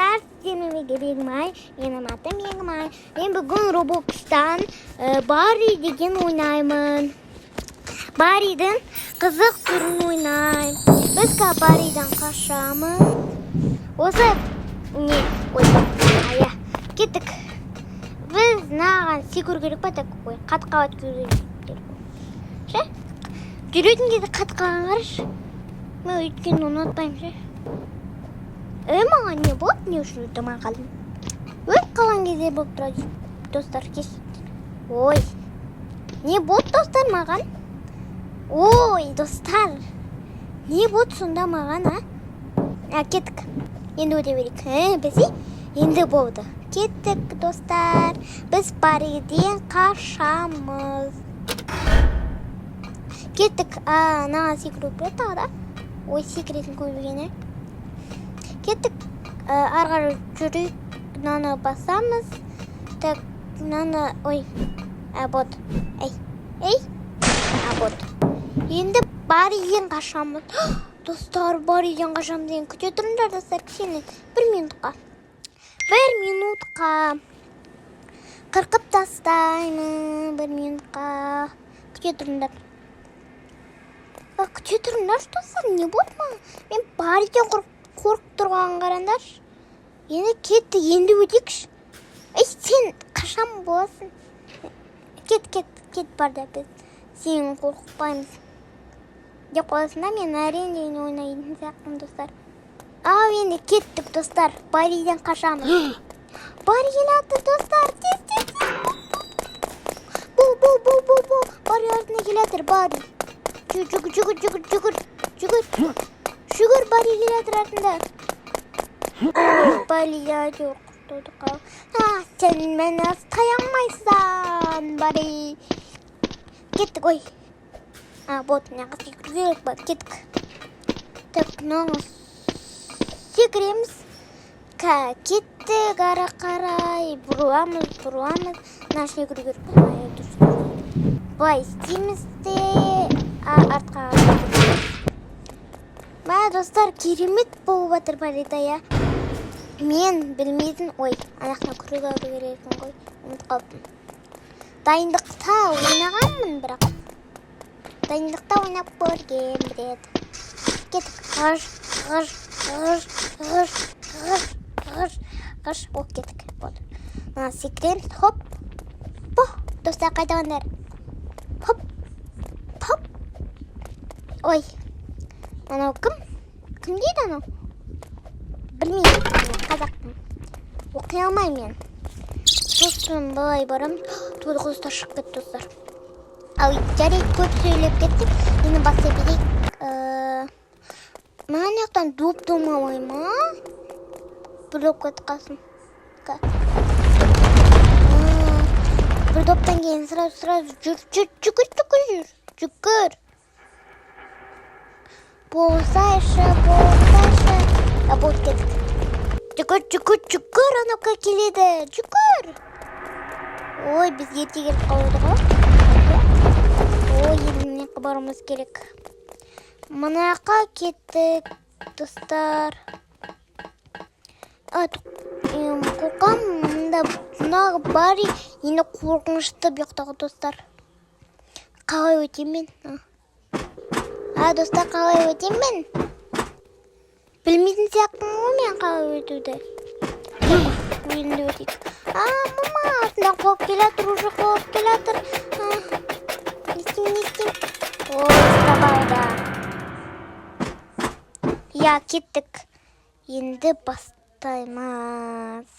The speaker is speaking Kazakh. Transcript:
достар, сіздерге Бегмай, менің атым Бегмай. Мен бүгін Roblox'тан Барри деген ойнаймын. Барридің қызық түрін ойнаймын. Біз Барридан қашамыз. Осы кеттік. Біз наған секіру керек па? Қат-қабат керек. Ше? Жүретін кезде қат-қабат қараш. Мен өйткені ұнатпаймын, ше. Маған не болды? Не үшін ұтымай қалдым? Қалған кезде болып тұрады, достар, кешіріңіздер. Ой, не болды, достар, маған? Ой, достар, не болды сонда маған, кеттік. Енді өте берейік. Бізі енді болды. Кеттік, достар. Біз Барриден қашамыз. Кеттік. Наған секіру керек тағы да. Ой, секіретін көбігені. Кеттік. Арғары жүрейік. Наны басамыз. Так, наны... Ой. Бот. Эй. Бот. Енді Барриден қашамыз. Достар, Барриден қашамыз деген күте тұрыңдар, достар. Кішкене 1 минутқа. 1 минутқа. Қырқып тастаймын. 1 минутқа. Күте тұрыңдар. Күте тұрыңдар, достар. Не болды ма? Мен Барриден қорқып тұрған қарандар. Енді кетті, енді өтекші. Сен қашан боласың? Кет барда біз. Сен қорқықпаймыз. Деп қойасың да, мен әрең деген ойнайтын сияқтым, достар. Енді кеттік, достар. Барриден қашамыз. Барри келеді, достар. Тез. Бұл. Барри артына келеді, Барри. Жүгір, Барри келеді артында. Барри жоқ. Сен мені ұстай алмайсың, Барри. Кеттік, ой. Вот, мына секіру керек бар, кеттік. Так, мынаны секіреміз. Кеттік, ары қарай. Бұруамыз. Мына секіру керек бар. Былай істейміз де артқа. Достар, керемет болып жатыр Баррида, я. Мен білмейтін, ой, анақна күрек алды керекпін ғой, ұмыт қалыппын. Дайындықта ойнағанмын, бірақ. Дайындықта ойнап көрген біред. Кеттік, ғыш, о, кеттік, болды. Мына секірен, хоп, достар, қайтағандар. Хоп. Ой, анау кім? Кім дейді анау? Білмеймін, қазақтың. Оқи алмаймын мен. Сосын былай барам. Туды қостар шығып кетті, достар. Жарек көп сөйлеп кеттік. Енді баса берейік. Маған яқтан доп домалай ма? Біліп кетті қасын. Бір доптан кейін сразу жүгір. Болсайшы. Болды кеттік. Жүгір, анауқа келеді. Жүгір. Ой, біз ерте келіп қалуды ғой. Ой, еліне барымыз керек. Мұнақа кеттік, достар. Қоқам, мұндағы Барри енді қорқынышты бұяқтағы, достар. Қалай өтем мен? Достар, қалай өтем мен? Білмейтін сияқтың ғой мен қалай өтуді. Енді өтейік. Мама, артында қоп келатыр, уже қоп келатыр. Не істейм? Ой, табалда. Кеттік. Енді бастаймыз.